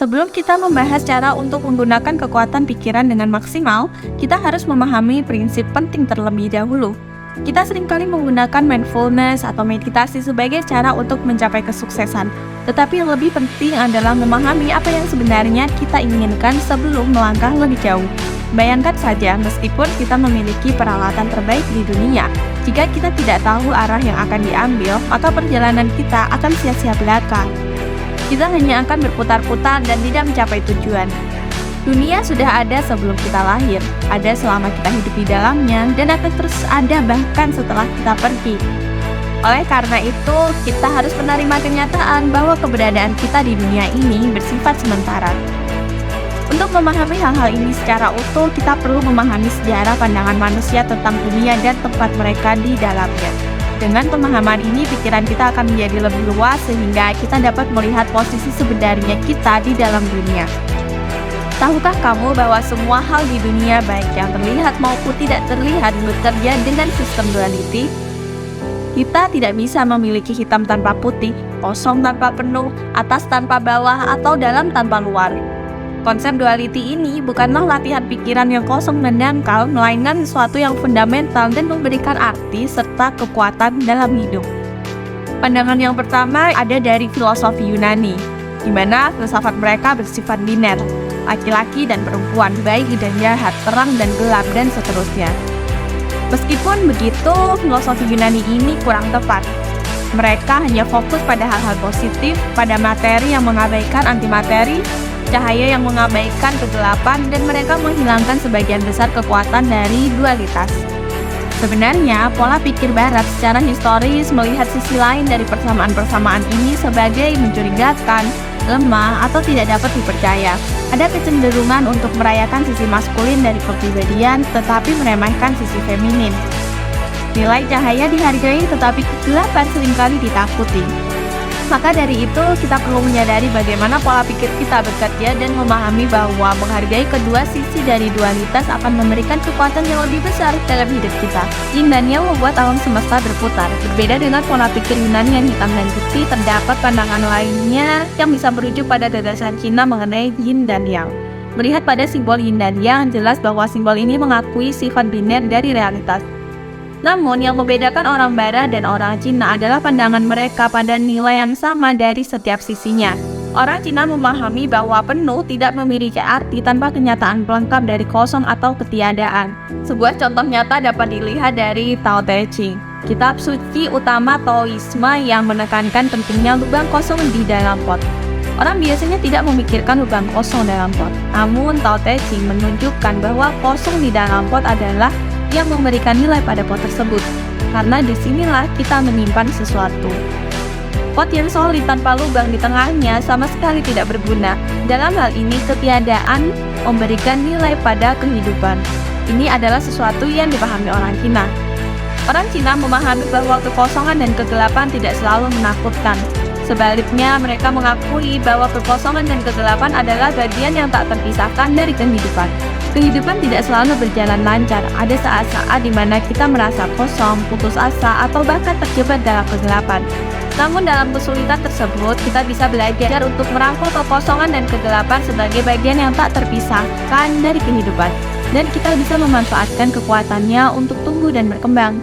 Sebelum kita membahas cara untuk menggunakan kekuatan pikiran dengan maksimal, kita harus memahami prinsip penting terlebih dahulu. Kita seringkali menggunakan mindfulness atau meditasi sebagai cara untuk mencapai kesuksesan. Tetapi yang lebih penting adalah memahami apa yang sebenarnya kita inginkan sebelum melangkah lebih jauh. Bayangkan saja, meskipun kita memiliki peralatan terbaik di dunia, jika kita tidak tahu arah yang akan diambil, maka perjalanan kita akan sia-sia belaka. Kita hanya akan berputar-putar dan tidak mencapai tujuan. Dunia sudah ada sebelum kita lahir, ada selama kita hidup di dalamnya, dan akan terus ada bahkan setelah kita pergi. Oleh karena itu, kita harus menerima kenyataan bahwa keberadaan kita di dunia ini bersifat sementara. Untuk memahami hal-hal ini secara utuh, kita perlu memahami sejarah pandangan manusia tentang dunia dan tempat mereka di dalamnya. Dengan pemahaman ini, pikiran kita akan menjadi lebih luas sehingga kita dapat melihat posisi sebenarnya kita di dalam dunia. Tahukah kamu bahwa semua hal di dunia, baik yang terlihat maupun tidak terlihat, bekerja dengan sistem duality? Kita tidak bisa memiliki hitam tanpa putih, kosong tanpa penuh, atas tanpa bawah, atau dalam tanpa luar. Konsep duality ini bukanlah latihan pikiran yang kosong dan dangkal, melainkan sesuatu yang fundamental dan memberikan arti serta kekuatan dalam hidup. Pandangan yang pertama ada dari filosofi Yunani, di mana filsafat mereka bersifat biner, laki-laki dan perempuan, baik dan jahat, terang dan gelap, dan seterusnya. Meskipun begitu, filosofi Yunani ini kurang tepat. Mereka hanya fokus pada hal-hal positif, pada materi yang mengabaikan antimateri, cahaya yang mengabaikan kegelapan, dan mereka menghilangkan sebagian besar kekuatan dari dualitas. Sebenarnya, pola pikir Barat secara historis melihat sisi lain dari persamaan-persamaan ini sebagai mencurigakan, lemah, atau tidak dapat dipercaya. Ada kecenderungan untuk merayakan sisi maskulin dari kepribadian, tetapi meremehkan sisi feminin. Nilai cahaya dihargai, tetapi kegelapan seringkali ditakuti. Maka dari itu, kita perlu menyadari bagaimana pola pikir kita bekerja dan memahami bahwa menghargai kedua sisi dari dualitas akan memberikan kekuatan yang lebih besar dalam hidup kita. Yin dan Yang membuat alam semesta berputar. Berbeda dengan pola pikir Yunani yang hitam dan putih, terdapat pandangan lainnya yang bisa merujuk pada gagasan Cina mengenai Yin dan Yang. Melihat pada simbol Yin dan Yang, jelas bahwa simbol ini mengakui sifat biner dari realitas. Namun, yang membedakan orang Barat dan orang Cina adalah pandangan mereka pada nilai yang sama dari setiap sisinya. Orang Cina memahami bahwa penuh tidak memiliki arti tanpa kenyataan pelengkap dari kosong atau ketiadaan. Sebuah contoh nyata dapat dilihat dari Tao Te Ching, kitab suci utama Taoisme yang menekankan pentingnya lubang kosong di dalam pot. Orang biasanya tidak memikirkan lubang kosong dalam pot. Namun, Tao Te Ching menunjukkan bahwa kosong di dalam pot adalah yang memberikan nilai pada pot tersebut, karena disinilah kita menyimpan sesuatu. Pot yang solid tanpa lubang di tengahnya sama sekali tidak berguna. Dalam hal ini, ketiadaan memberikan nilai pada kehidupan. Ini adalah sesuatu yang dipahami orang Cina. Orang Cina memahami bahwa kekosongan dan kegelapan tidak selalu menakutkan. Sebaliknya, mereka mengakui bahwa kekosongan dan kegelapan adalah bagian yang tak terpisahkan dari kehidupan. Kehidupan tidak selalu berjalan lancar. Ada saat-saat di mana kita merasa kosong, putus asa, atau bahkan terjebak dalam kegelapan. Namun dalam kesulitan tersebut, kita bisa belajar untuk merangkul kekosongan dan kegelapan sebagai bagian yang tak terpisahkan dari kehidupan. Dan kita bisa memanfaatkan kekuatannya untuk tumbuh dan berkembang.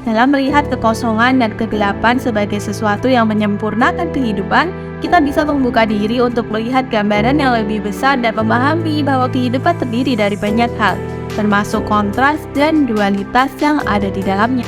Dalam melihat kekosongan dan kegelapan sebagai sesuatu yang menyempurnakan kehidupan, kita bisa membuka diri untuk melihat gambaran yang lebih besar dan memahami bahwa kehidupan terdiri dari banyak hal, termasuk kontras dan dualitas yang ada di dalamnya.